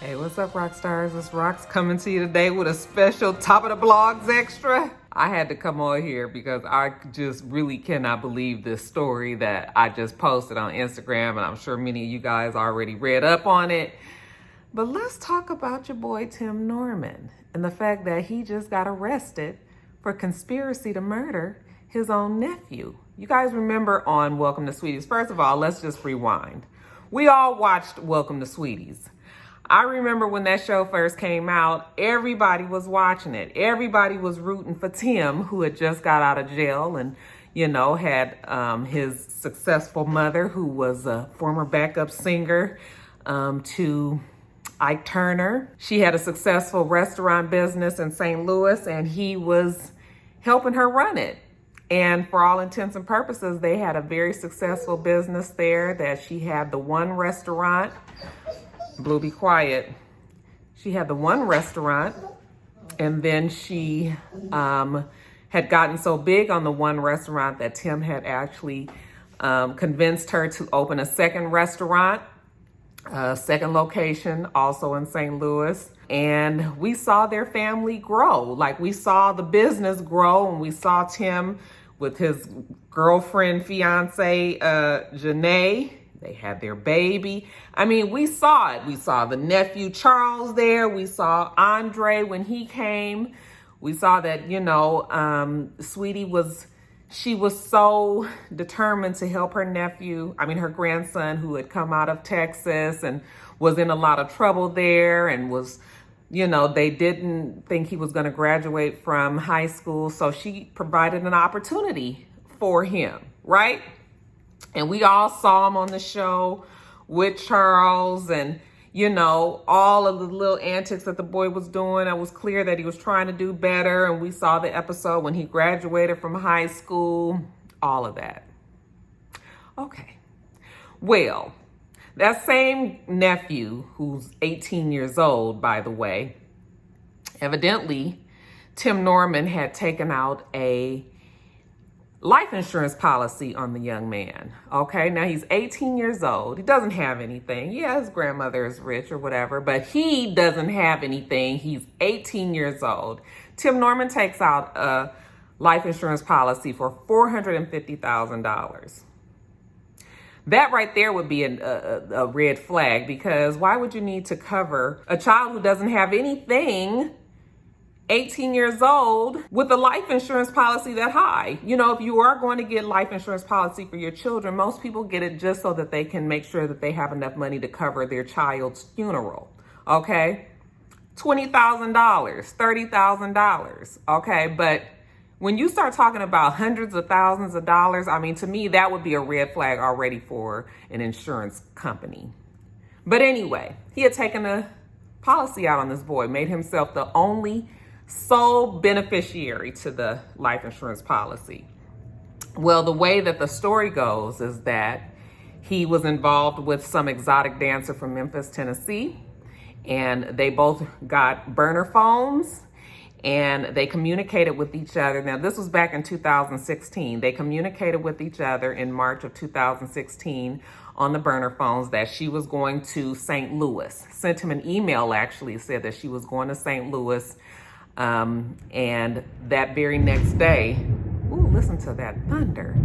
Hey, what's up, Roxstars? It's Rox coming to you today with a special top of the blogs extra. I had to come on here because I just really cannot believe this story that I just posted on Instagram, and I'm sure many of you guys already read up on it. But let's talk about your boy Tim Norman and the fact that he just got arrested for conspiracy to murder his own nephew. You guys remember on Welcome to Sweeties? First of all, let's just rewind. We all watched Welcome to Sweeties. I remember when that show first came out, everybody was watching it. Everybody was rooting for Tim, who had just got out of jail and, had his successful mother, who was a former backup singer to Ike Turner. She had a successful restaurant business in St. Louis, and he was helping her run it. And for all intents and purposes, they had a very successful business there that she had the one restaurant. Blue, be quiet. She had the one restaurant, and then she had gotten so big on the one restaurant that Tim had actually convinced her to open a second restaurant, second location, also in St. Louis. And we saw their family grow. Like, we saw the business grow, and we saw Tim with his girlfriend, fiance, Janae. They had their baby. I mean, we saw it. We saw the nephew Charles there. We saw Andre when he came. We saw that, Sweetie was so determined to help her nephew, her grandson, who had come out of Texas and was in a lot of trouble there and was, they didn't think he was going to graduate from high school. So she provided an opportunity for him, right? And we all saw him on the show with Charles and, all of the little antics that the boy was doing. It was clear that he was trying to do better. And we saw the episode when he graduated from high school, all of that. Okay. Well, that same nephew, who's 18 years old, by the way, evidently, Tim Norman had taken out a life insurance policy on the young man. Okay, now he's 18 years old. He doesn't have anything. Yeah, his grandmother is rich or whatever, but he doesn't have anything. He's 18 years old. Tim Norman takes out a life insurance policy for $450,000. That right there would be a red flag, because why would you need to cover a child who doesn't have anything, 18 years old, with a life insurance policy that high? If you are going to get life insurance policy for your children, most people get it just so that they can make sure that they have enough money to cover their child's funeral, okay? $20,000, $30,000, okay? But when you start talking about hundreds of thousands of dollars, to me, that would be a red flag already for an insurance company. But anyway, he had taken a policy out on this boy, made himself the only sole beneficiary to the life insurance policy. Well, the way that the story goes is that he was involved with some exotic dancer from Memphis, Tennessee, and they both got burner phones and they communicated with each other. Now, this was back in 2016. They communicated with each other in March of 2016 on the burner phones that she was going to St. Louis. Sent him an email, actually, said that she was going to St. Louis. And that very next day, ooh, listen to that thunder.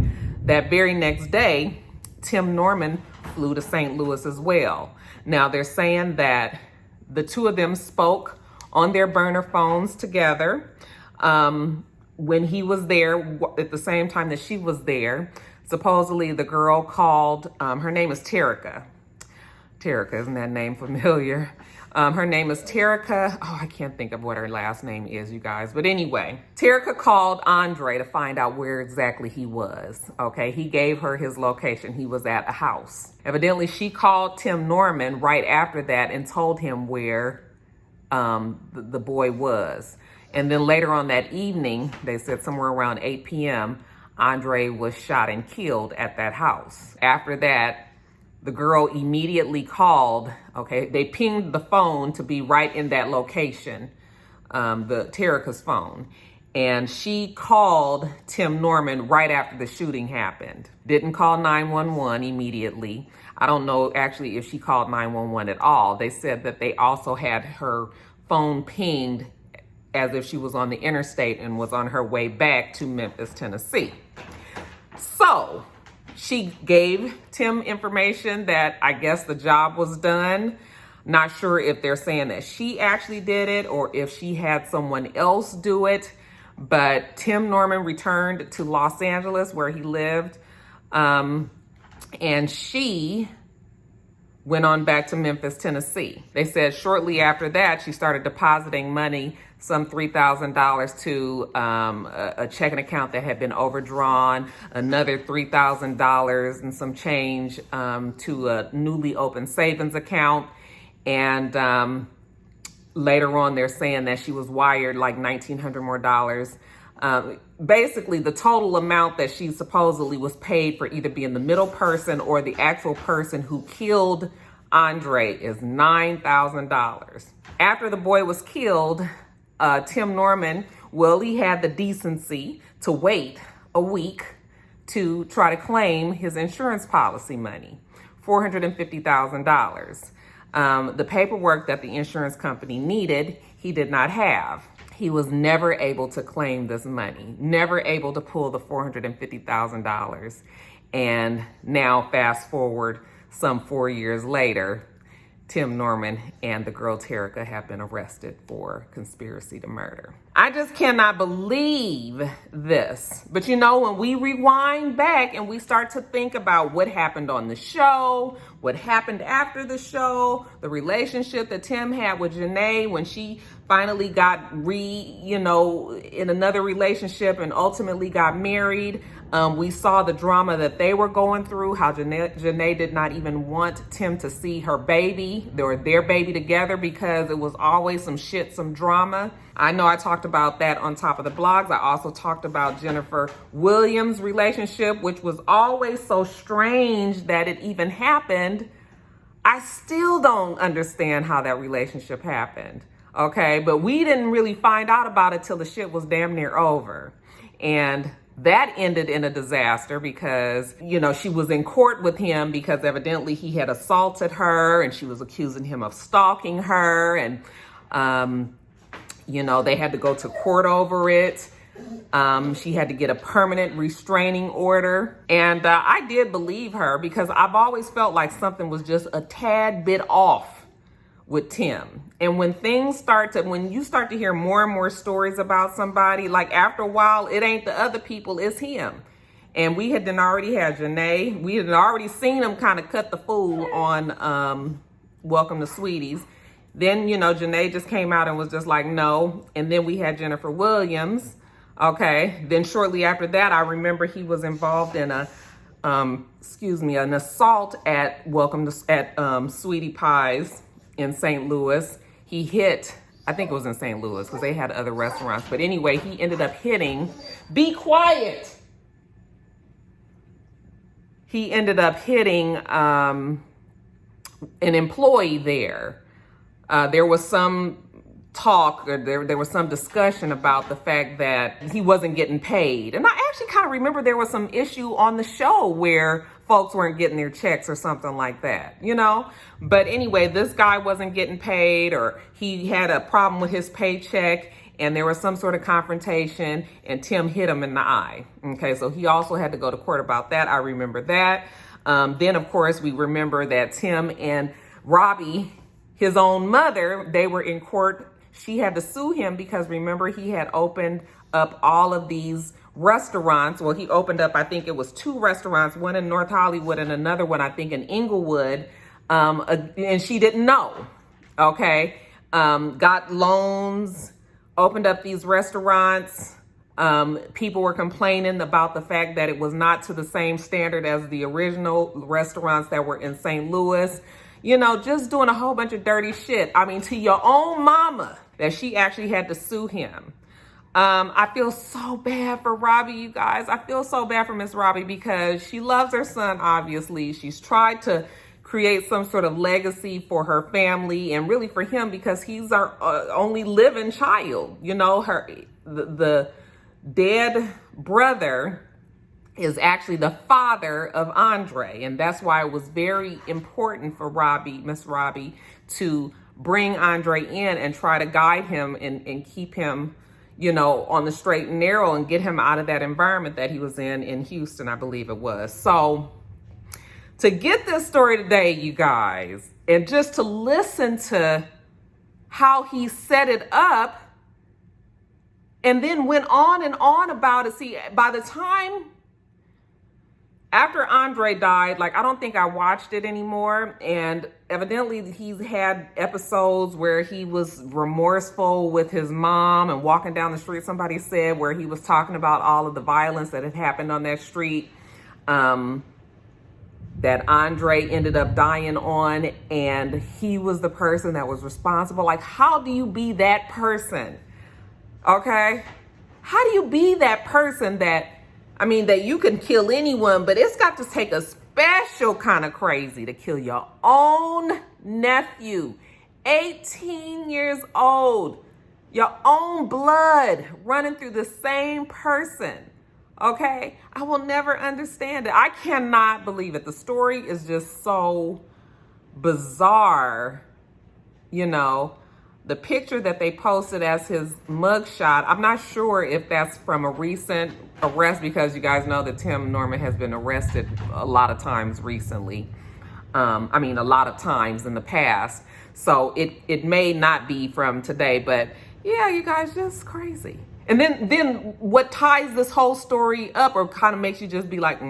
That very next day, Tim Norman flew to St. Louis as well. Now, they're saying that the two of them spoke on their burner phones together when he was there at the same time that she was there. Supposedly, the girl called, her name is Terica. Terica, isn't that name familiar? Her name is Terica. Oh, I can't think of what her last name is, you guys. But anyway, Terica called Andre to find out where exactly he was. Okay, he gave her his location. He was at a house. Evidently, she called Tim Norman right after that and told him where the boy was. And then later on that evening, they said somewhere around 8 p.m., Andre was shot and killed at that house. After that, the girl immediately called, okay, they pinged the phone to be right in that location, the Terica's phone. And she called Tim Norman right after the shooting happened. Didn't call 911 immediately. I don't know actually if she called 911 at all. They said that they also had her phone pinged as if she was on the interstate and was on her way back to Memphis, Tennessee. So she gave Tim information that I guess the job was done. Not sure if they're saying that she actually did it or if she had someone else do it. But Tim Norman returned to Los Angeles where he lived. And she went on back to Memphis, Tennessee. They said shortly after that, she started depositing money, some $3,000 to a checking account that had been overdrawn, another $3,000 and some change to a newly opened savings account. And later on, they're saying that she was wired like $1,900 more. Basically, the total amount that she supposedly was paid for either being the middle person or the actual person who killed Andre is $9,000. After the boy was killed, Tim Norman, well, he had the decency to wait a week to try to claim his insurance policy money, $450,000. The paperwork that the insurance company needed, he did not have. He was never able to claim this money, never able to pull the $450,000. And now fast forward some 4 years later, Tim Norman and the girl Terica have been arrested for conspiracy to murder. I just cannot believe this. But you know, when we rewind back and we start to think about what happened on the show, what happened after the show, the relationship that Tim had with Janae when she finally got in another relationship and ultimately got married. We saw the drama that they were going through, how Janae did not even want Tim to see her baby, or their baby together, because it was always some drama. I know I talked about that on top of the blogs. I also talked about Jennifer Williams' relationship, which was always so strange that it even happened. I still don't understand how that relationship happened. Okay, but we didn't really find out about it till the shit was damn near over. And that ended in a disaster because, she was in court with him because evidently he had assaulted her and she was accusing him of stalking her. And, they had to go to court over it. She had to get a permanent restraining order. And I did believe her because I've always felt like something was just a tad bit off with Tim. And when you start to hear more and more stories about somebody, like after a while, it ain't the other people, it's him. And we had already had Janae. We had already seen him kind of cut the fool on Welcome to Sweeties. Then, Janae just came out and was just like, no. And then we had Jennifer Williams. Okay. Then shortly after that, I remember he was involved in an assault at Sweetie Pie's in St. Louis. He hit, I think it was in St. Louis because they had other restaurants. But anyway, he ended up hitting, be quiet. He ended up hitting an employee there. There was some talk, or there was some discussion about the fact that he wasn't getting paid. And I actually kind of remember there was some issue on the show where folks weren't getting their checks or something like that, But anyway, this guy wasn't getting paid, or he had a problem with his paycheck, and there was some sort of confrontation, and Tim hit him in the eye. Okay, so he also had to go to court about that. I remember that. Then, of course, we remember that Tim and Robbie, his own mother, they were in court. She had to sue him because, remember, he had opened up all of these restaurants. Well, he opened up, I think it was 2 restaurants, one in North Hollywood and another one, I think, in Inglewood. And she didn't know. Okay. Got loans, opened up these restaurants. People were complaining about the fact that it was not to the same standard as the original restaurants that were in St. Louis. Just doing a whole bunch of dirty shit. I mean, to your own mama, that she actually had to sue him. I feel so bad for Robbie, you guys. I feel so bad for Miss Robbie because she loves her son, obviously. She's tried to create some sort of legacy for her family and really for him because he's our only living child. The dead brother is actually the father of Andre. And that's why it was very important for Miss Robbie, to bring Andre in and try to guide him and keep him, on the straight and narrow and get him out of that environment that he was in Houston, I believe it was. So to get this story today, you guys, and just to listen to how he set it up and then went on and on about it. See, by the time after Andre died, I don't think I watched it anymore. And evidently he's had episodes where he was remorseful with his mom and walking down the street, somebody said, where he was talking about all of the violence that had happened on that street, that Andre ended up dying on, and he was the person that was responsible. How do you be that person? Okay? How do you be that person that you can kill anyone, but it's got to take a special kind of crazy to kill your own nephew, 18 years old, your own blood running through the same person. Okay? I will never understand it. I cannot believe it. The story is just so bizarre. The picture that they posted as his mugshot, I'm not sure if that's from a recent arrest, because you guys know that Tim Norman has been arrested a lot of times recently. A lot of times in the past. So it may not be from today, but yeah, you guys, just crazy. And then what ties this whole story up, or kind of makes you just be like,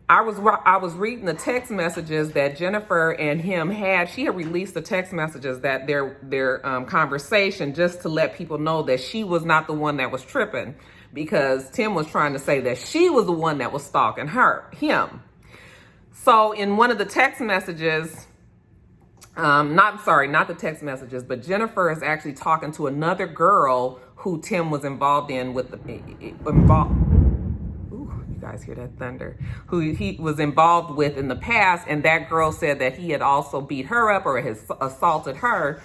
I was reading the text messages that Jennifer and him had. She had released the text messages that their conversation, just to let people know that she was not the one that was tripping, because Tim was trying to say that she was the one that was stalking him. So in one of the text messages, not the text messages, but Jennifer is actually talking to another girl who Tim was involved in you guys hear that thunder, who he was involved with in the past. And that girl said that he had also beat her up, or has assaulted her.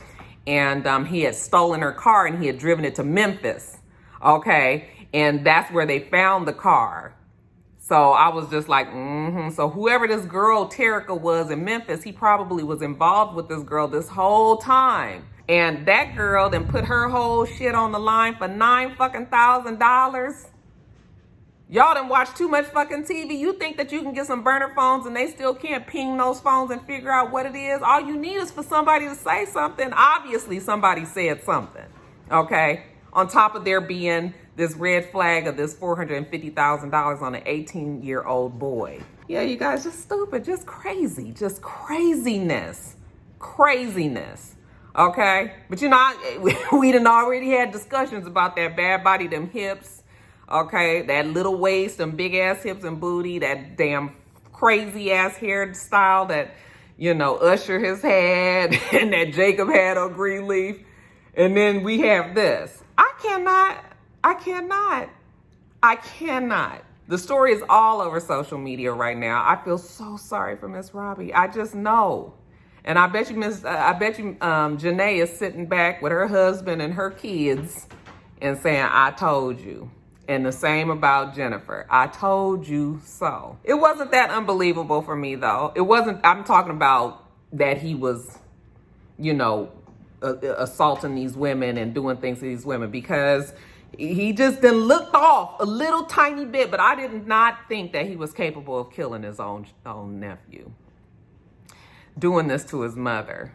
And he had stolen her car and he had driven it to Memphis. Okay. And that's where they found the car. So I was just like, So whoever this girl Terica was in Memphis, he probably was involved with this girl this whole time. And that girl then put her whole shit on the line for $9,000. Y'all done watch too much fucking TV. You think that you can get some burner phones and they still can't ping those phones and figure out what it is? All you need is for somebody to say something. Obviously, somebody said something, okay? On top of there being this red flag of this $450,000 on an 18-year-old boy. Yeah, you guys, just stupid, just crazy, just craziness, okay? But we done already had discussions about that bad body, them hips, okay, that little waist, them big ass hips and booty, that damn crazy ass hairstyle that, Usher has had and that Jacob had on Greenleaf. And then we have this. I cannot. The story is all over social media right now. I feel so sorry for Miss Robbie. I just know. And I bet you Janae is sitting back with her husband and her kids and saying, I told you. And the same about Jennifer. I told you so. It wasn't that unbelievable for me, though. It wasn't, I'm talking about that he was, assaulting these women and doing things to these women, because he just then looked off a little tiny bit. But I did not think that he was capable of killing his own nephew. Doing this to his mother.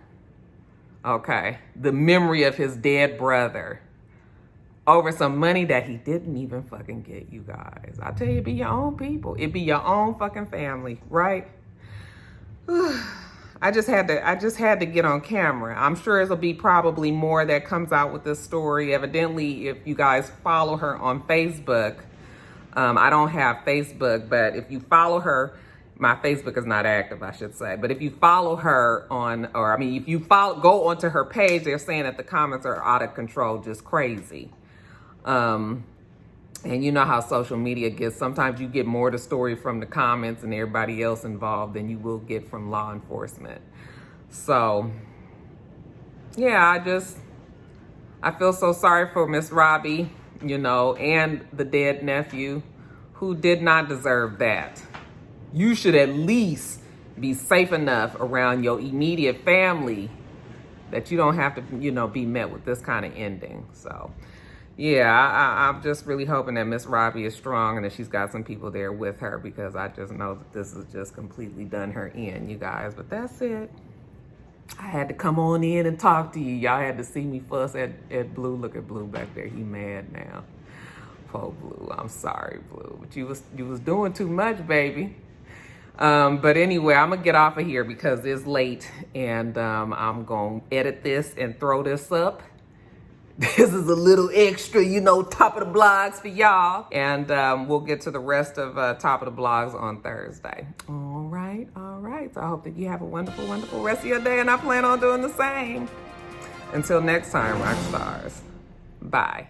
Okay. The memory of his dead brother. Over some money that he didn't even fucking get, you guys. I tell you, it be your own people. It be your own fucking family, right? I just had to get on camera. I'm sure there'll be probably more that comes out with this story. Evidently, if you guys follow her on Facebook, I don't have Facebook, but if you follow her, my Facebook is not active, I should say. But if you follow her if you go onto her page, they're saying that the comments are out of control, just crazy. And you know how social media gets. Sometimes you get more of the story from the comments and everybody else involved than you will get from law enforcement. So, yeah, I feel so sorry for Miss Robbie. you know, and the dead nephew, who did not deserve that. You should at least be safe enough around your immediate family that you don't have to, you know, be met with this kind of ending. So, yeah, I'm just really hoping that Miss Robbie is strong and that she's got some people there with her, because I just know that this has just completely done her in, you guys. But that's it. I had to come on in and talk to you. Y'all had to see me fuss at Blue. Look at Blue back there. He mad now. Poor Blue. I'm sorry, Blue. But you was doing too much, baby. But anyway, I'm gonna get off of here because it's late, and I'm gonna edit this and throw this up. This is a little extra, you know, top of the blogs for y'all. And we'll get to the rest of top of the blogs on Thursday. All right, all right. So I hope that you have a wonderful, wonderful rest of your day, and I plan on doing the same. Until next time, Roxstars. Bye.